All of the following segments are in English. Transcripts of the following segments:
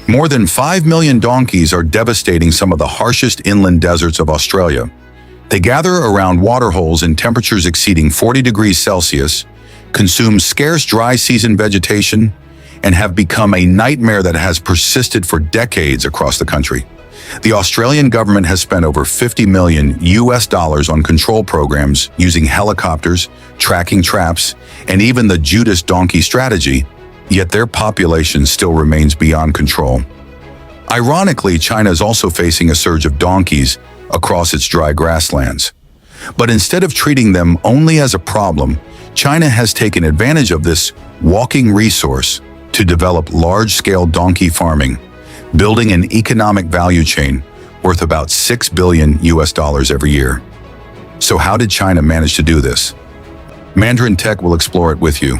More than 5 million donkeys are devastating some of the harshest inland deserts of Australia. They gather around waterholes in temperatures exceeding 40 degrees Celsius, consume scarce dry season vegetation, and have become a nightmare that has persisted for decades across the country. The Australian government has spent over $50 million on control programs using helicopters, tracking traps, and even the Judas donkey strategy, yet their population still remains beyond control. Ironically, China is also facing a surge of donkeys across its dry grasslands. But instead of treating them only as a problem, China has taken advantage of this walking resource to develop large-scale donkey farming, building an economic value chain worth about $6 billion every year. So how did China manage to do this? Mandarin Tech will explore it with you.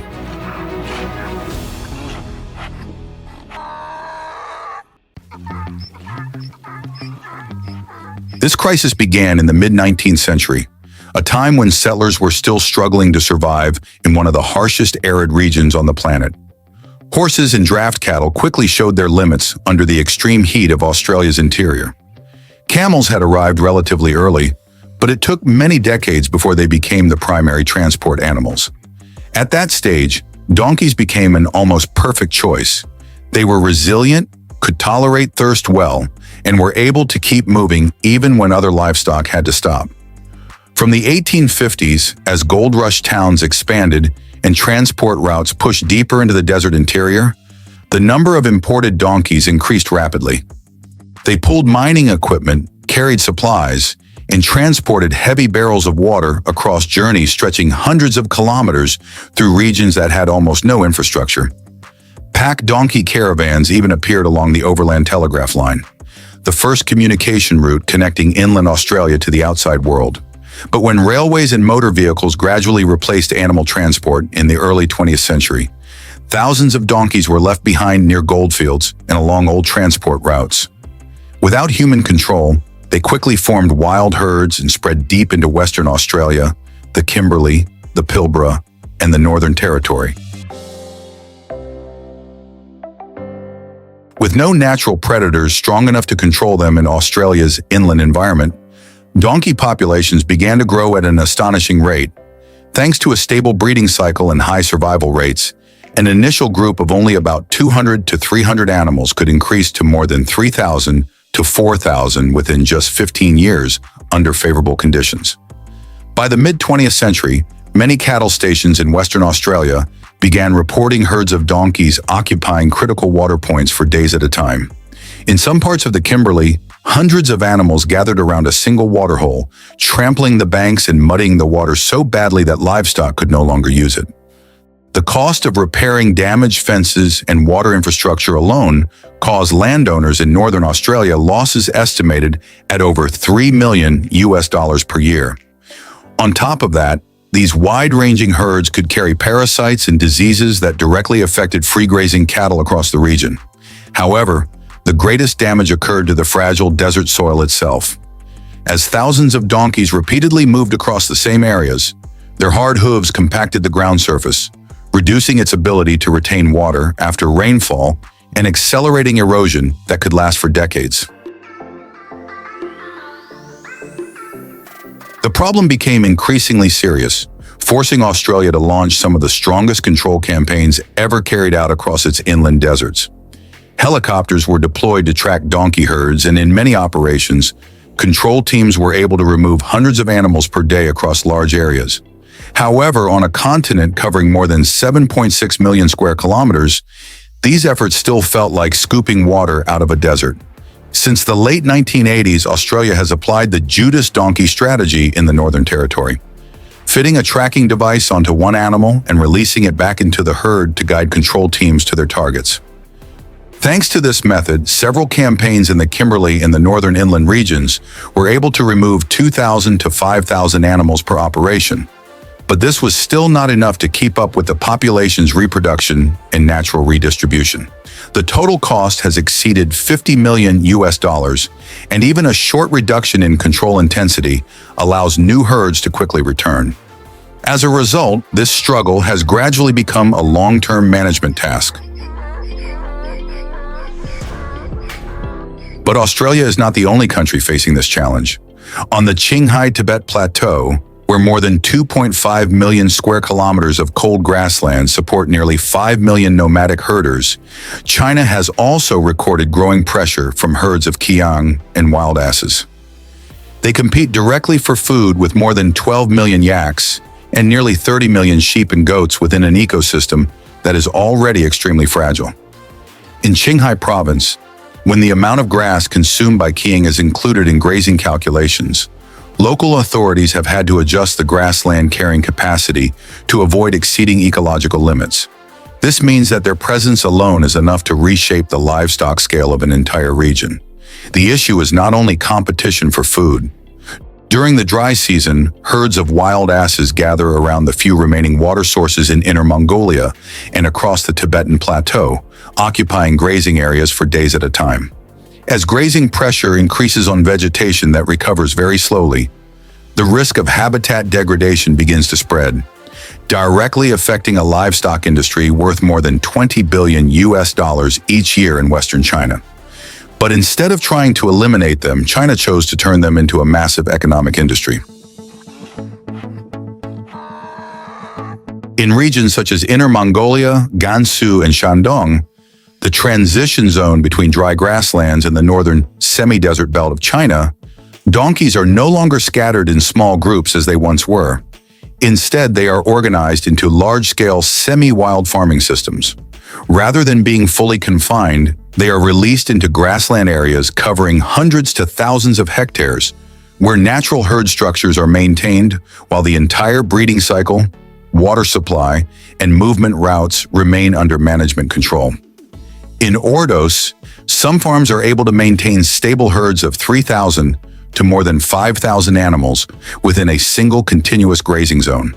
This crisis began in the mid-19th century, a time when settlers were still struggling to survive in one of the harshest arid regions on the planet. Horses and draft cattle quickly showed their limits under the extreme heat of Australia's interior. Camels had arrived relatively early, but it took many decades before they became the primary transport animals. At that stage, donkeys became an almost perfect choice. They were resilient, could tolerate thirst well, and were able to keep moving even when other livestock had to stop. From the 1850s, as gold rush towns expanded and transport routes pushed deeper into the desert interior, the number of imported donkeys increased rapidly. They pulled mining equipment, carried supplies, and transported heavy barrels of water across journeys stretching hundreds of kilometers through regions that had almost no infrastructure. Pack donkey caravans even appeared along the overland telegraph line, the first communication route connecting inland Australia to the outside world. But when railways and motor vehicles gradually replaced animal transport in the early 20th century, thousands of donkeys were left behind near goldfields and along old transport routes. Without human control, they quickly formed wild herds and spread deep into Western Australia, the Kimberley, the Pilbara, and the Northern Territory. With no natural predators strong enough to control them in Australia's inland environment, donkey populations began to grow at an astonishing rate. Thanks to a stable breeding cycle and high survival rates, an initial group of only about 200 to 300 animals could increase to more than 3,000 to 4,000 within just 15 years under favorable conditions. By the mid-20th century, many cattle stations in Western Australia began reporting herds of donkeys occupying critical water points for days at a time. In some parts of the Kimberley, hundreds of animals gathered around a single waterhole, trampling the banks and muddying the water so badly that livestock could no longer use it. The cost of repairing damaged fences and water infrastructure alone caused landowners in northern Australia losses estimated at over $3 million per year. On top of that, these wide-ranging herds could carry parasites and diseases that directly affected free-grazing cattle across the region. However, the greatest damage occurred to the fragile desert soil itself. As thousands of donkeys repeatedly moved across the same areas, their hard hooves compacted the ground surface, reducing its ability to retain water after rainfall and accelerating erosion that could last for decades. The problem became increasingly serious, forcing Australia to launch some of the strongest control campaigns ever carried out across its inland deserts. Helicopters were deployed to track donkey herds, and in many operations, control teams were able to remove hundreds of animals per day across large areas. However, on a continent covering more than 7.6 million square kilometers, these efforts still felt like scooping water out of a desert. Since the late 1980s, Australia has applied the Judas donkey strategy in the Northern Territory, fitting a tracking device onto one animal and releasing it back into the herd to guide control teams to their targets. Thanks to this method, several campaigns in the Kimberley and the northern inland regions were able to remove 2,000 to 5,000 animals per operation. But this was still not enough to keep up with the population's reproduction and natural redistribution. The total cost has exceeded $50 million, and even a short reduction in control intensity allows new herds to quickly return. As a result, this struggle has gradually become a long-term management task. But Australia is not the only country facing this challenge. On the Qinghai-Tibet Plateau, where more than 2.5 million square kilometers of cold grasslands support nearly 5 million nomadic herders, China has also recorded growing pressure from herds of qiang and wild asses. They compete directly for food with more than 12 million yaks and nearly 30 million sheep and goats within an ecosystem that is already extremely fragile. In Qinghai province, when the amount of grass consumed by qiang is included in grazing calculations, local authorities have had to adjust the grassland carrying capacity to avoid exceeding ecological limits. This means that their presence alone is enough to reshape the livestock scale of an entire region. The issue is not only competition for food. During the dry season, herds of wild asses gather around the few remaining water sources in Inner Mongolia and across the Tibetan Plateau, occupying grazing areas for days at a time. As grazing pressure increases on vegetation that recovers very slowly, the risk of habitat degradation begins to spread, directly affecting a livestock industry worth more than $20 billion each year in Western China. But instead of trying to eliminate them, China chose to turn them into a massive economic industry. In regions such as Inner Mongolia, Gansu, and Shandong, the transition zone between dry grasslands and the northern semi-desert belt of China, donkeys are no longer scattered in small groups as they once were. Instead, they are organized into large-scale semi-wild farming systems. Rather than being fully confined, they are released into grassland areas covering hundreds to thousands of hectares, where natural herd structures are maintained while the entire breeding cycle, water supply, and movement routes remain under management control. In Ordos, some farms are able to maintain stable herds of 3,000 to more than 5,000 animals within a single continuous grazing zone.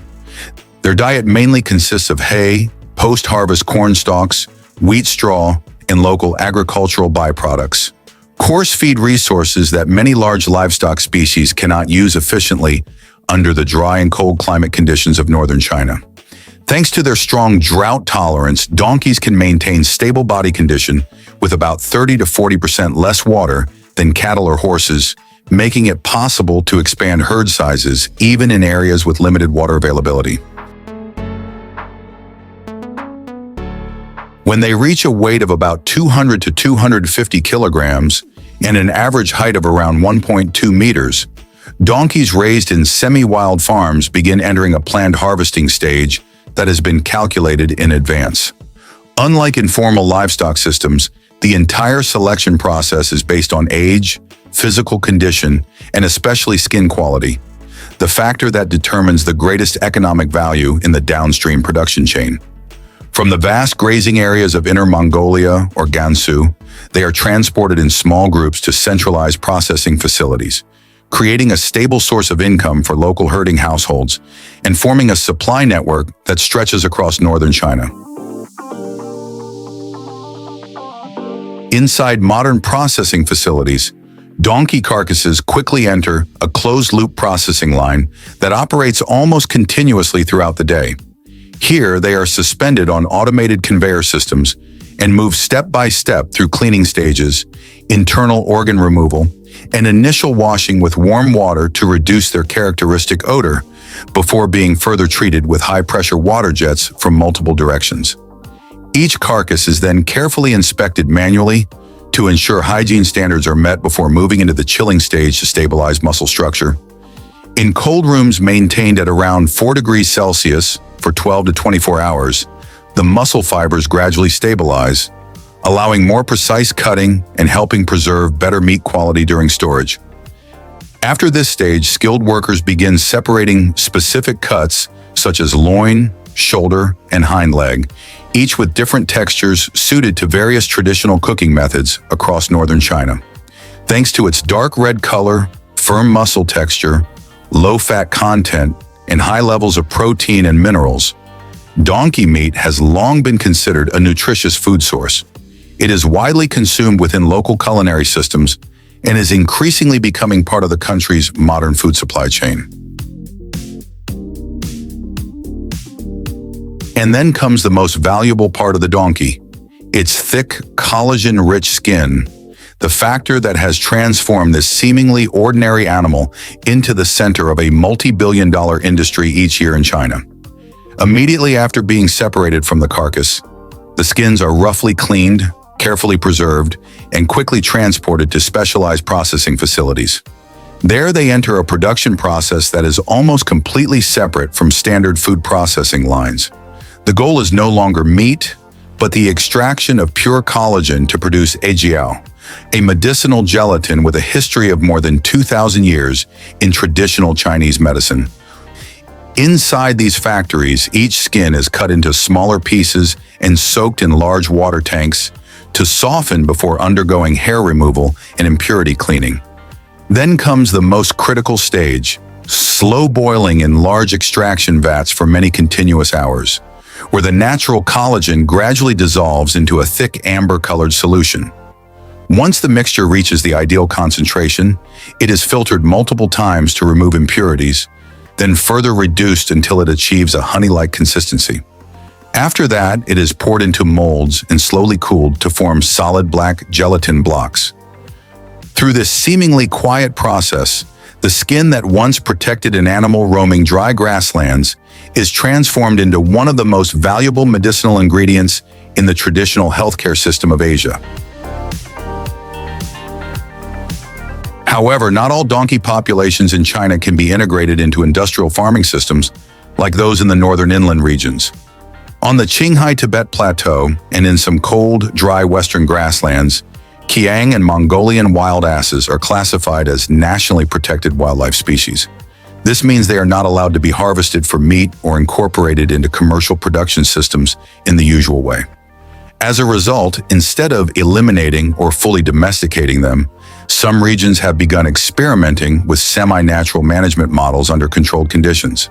Their diet mainly consists of hay, post-harvest corn stalks, wheat straw, and local agricultural byproducts. Coarse feed resources that many large livestock species cannot use efficiently under the dry and cold climate conditions of northern China. Thanks to their strong drought tolerance, donkeys can maintain stable body condition with about 30 to 40% less water than cattle or horses, making it possible to expand herd sizes even in areas with limited water availability. When they reach a weight of about 200 to 250 kilograms and an average height of around 1.2 meters, donkeys raised in semi-wild farms begin entering a planned harvesting stage that has been calculated in advance. Unlike informal livestock systems, the entire selection process is based on age, physical condition, and especially skin quality, the factor that determines the greatest economic value in the downstream production chain. From the vast grazing areas of Inner Mongolia or Gansu, they are transported in small groups to centralized processing facilities, creating a stable source of income for local herding households and forming a supply network that stretches across northern China. Inside modern processing facilities, donkey carcasses quickly enter a closed-loop processing line that operates almost continuously throughout the day. Here, they are suspended on automated conveyor systems and move step by step through cleaning stages, internal organ removal, and initial washing with warm water to reduce their characteristic odor before being further treated with high-pressure water jets from multiple directions. Each carcass is then carefully inspected manually to ensure hygiene standards are met before moving into the chilling stage to stabilize muscle structure. In cold rooms maintained at around 4 degrees Celsius for 12 to 24 hours, the muscle fibers gradually stabilize, allowing more precise cutting and helping preserve better meat quality during storage. After this stage, skilled workers begin separating specific cuts such as loin, shoulder, and hind leg, each with different textures suited to various traditional cooking methods across northern China. Thanks to its dark red color, firm muscle texture, low fat content, and high levels of protein and minerals, donkey meat has long been considered a nutritious food source. It is widely consumed within local culinary systems and is increasingly becoming part of the country's modern food supply chain. And then comes the most valuable part of the donkey, its thick, collagen-rich skin the factor that has transformed this seemingly ordinary animal into the center of a multi-billion-dollar industry each year in China. Immediately after being separated from the carcass, the skins are roughly cleaned, carefully preserved, and quickly transported to specialized processing facilities. There they enter a production process that is almost completely separate from standard food processing lines. The goal is no longer meat, but the extraction of pure collagen to produce ejiao, a medicinal gelatin with a history of more than 2,000 years in traditional Chinese medicine. Inside these factories, each skin is cut into smaller pieces and soaked in large water tanks to soften before undergoing hair removal and impurity cleaning. Then comes the most critical stage, slow boiling in large extraction vats for many continuous hours, where the natural collagen gradually dissolves into a thick amber-colored solution. Once the mixture reaches the ideal concentration, it is filtered multiple times to remove impurities, then further reduced until it achieves a honey-like consistency. After that, it is poured into molds and slowly cooled to form solid black gelatin blocks. Through this seemingly quiet process, the skin that once protected an animal roaming dry grasslands is transformed into one of the most valuable medicinal ingredients in the traditional healthcare system of Asia. However, not all donkey populations in China can be integrated into industrial farming systems like those in the northern inland regions. On the Qinghai Tibet Plateau and in some cold, dry western grasslands, Qiang and Mongolian wild asses are classified as nationally protected wildlife species. This means they are not allowed to be harvested for meat or incorporated into commercial production systems in the usual way. As a result, instead of eliminating or fully domesticating them, some regions have begun experimenting with semi-natural management models under controlled conditions.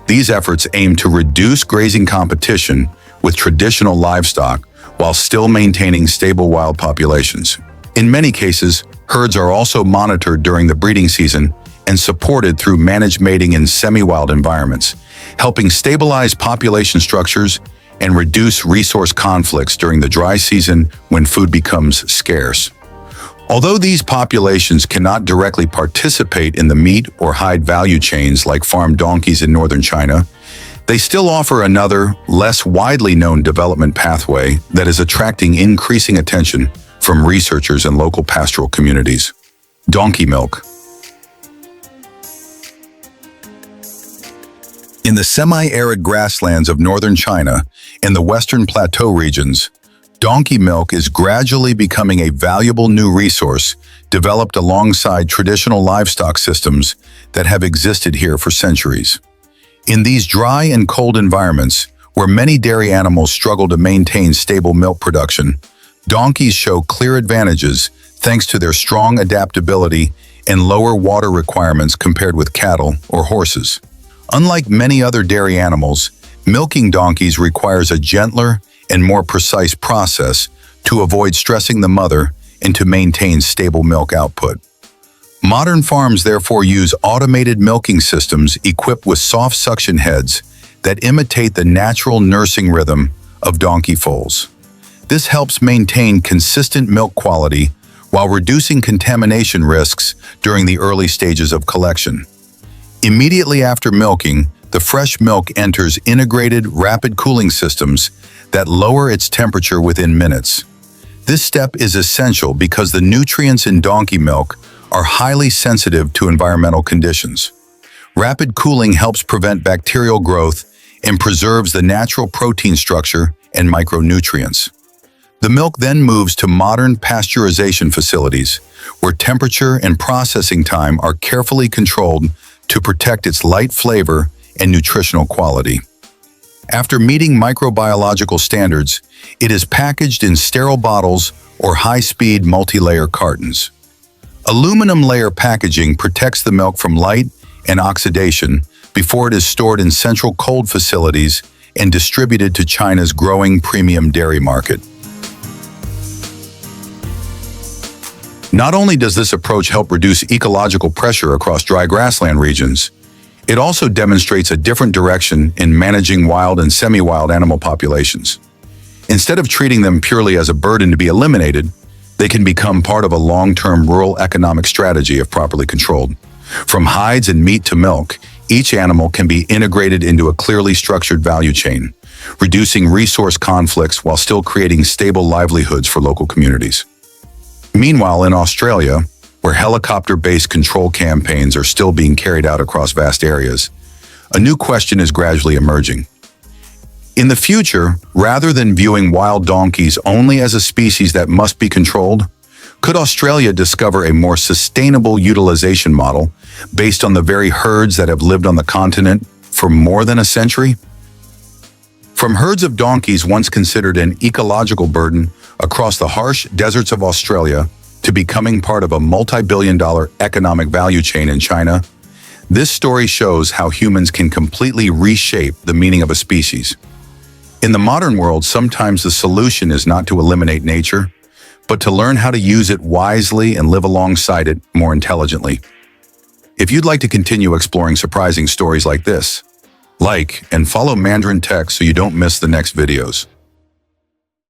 These efforts aim to reduce grazing competition with traditional livestock while still maintaining stable wild populations. In many cases, herds are also monitored during the breeding season and supported through managed mating in semi-wild environments, helping stabilize population structures and reduce resource conflicts during the dry season when food becomes scarce. Although these populations cannot directly participate in the meat or hide value chains like farm donkeys in northern China, they still offer another, less widely known development pathway that is attracting increasing attention from researchers and local pastoral communities. Donkey milk. In the semi-arid grasslands of northern China and the western plateau regions, donkey milk is gradually becoming a valuable new resource developed alongside traditional livestock systems that have existed here for centuries. In these dry and cold environments, where many dairy animals struggle to maintain stable milk production, donkeys show clear advantages thanks to their strong adaptability and lower water requirements compared with cattle or horses. Unlike many other dairy animals, milking donkeys requires a gentler and more precise process to avoid stressing the mother and to maintain stable milk output. Modern farms therefore use automated milking systems equipped with soft suction heads that imitate the natural nursing rhythm of donkey foals. This helps maintain consistent milk quality while reducing contamination risks during the early stages of collection. Immediately after milking, the fresh milk enters integrated rapid cooling systems that lower its temperature within minutes. This step is essential because the nutrients in donkey milk are highly sensitive to environmental conditions. Rapid cooling helps prevent bacterial growth and preserves the natural protein structure and micronutrients. The milk then moves to modern pasteurization facilities, where temperature and processing time are carefully controlled to protect its light flavor and nutritional quality. After meeting microbiological standards, it is packaged in sterile bottles or high-speed multi-layer cartons. Aluminum layer packaging protects the milk from light and oxidation before it is stored in central cold facilities and distributed to China's growing premium dairy market. Not only does this approach help reduce ecological pressure across dry grassland regions, it also demonstrates a different direction in managing wild and semi-wild animal populations. Instead of treating them purely as a burden to be eliminated, They can become part of a long-term rural economic strategy if properly controlled. From hides and meat to milk, each animal can be integrated into a clearly structured value chain, reducing resource conflicts while still creating stable livelihoods for local communities. Meanwhile, in Australia, where helicopter-based control campaigns are still being carried out across vast areas, a new question is gradually emerging. In the future, rather than viewing wild donkeys only as a species that must be controlled, could Australia discover a more sustainable utilization model based on the very herds that have lived on the continent for more than a century? From herds of donkeys once considered an ecological burden across the harsh deserts of Australia to becoming part of a multi-billion-dollar economic value chain in China, this story shows how humans can completely reshape the meaning of a species. In the modern world, sometimes the solution is not to eliminate nature, but to learn how to use it wisely and live alongside it more intelligently. If you'd like to continue exploring surprising stories like this, like and follow Mandarin Tech so you don't miss the next videos.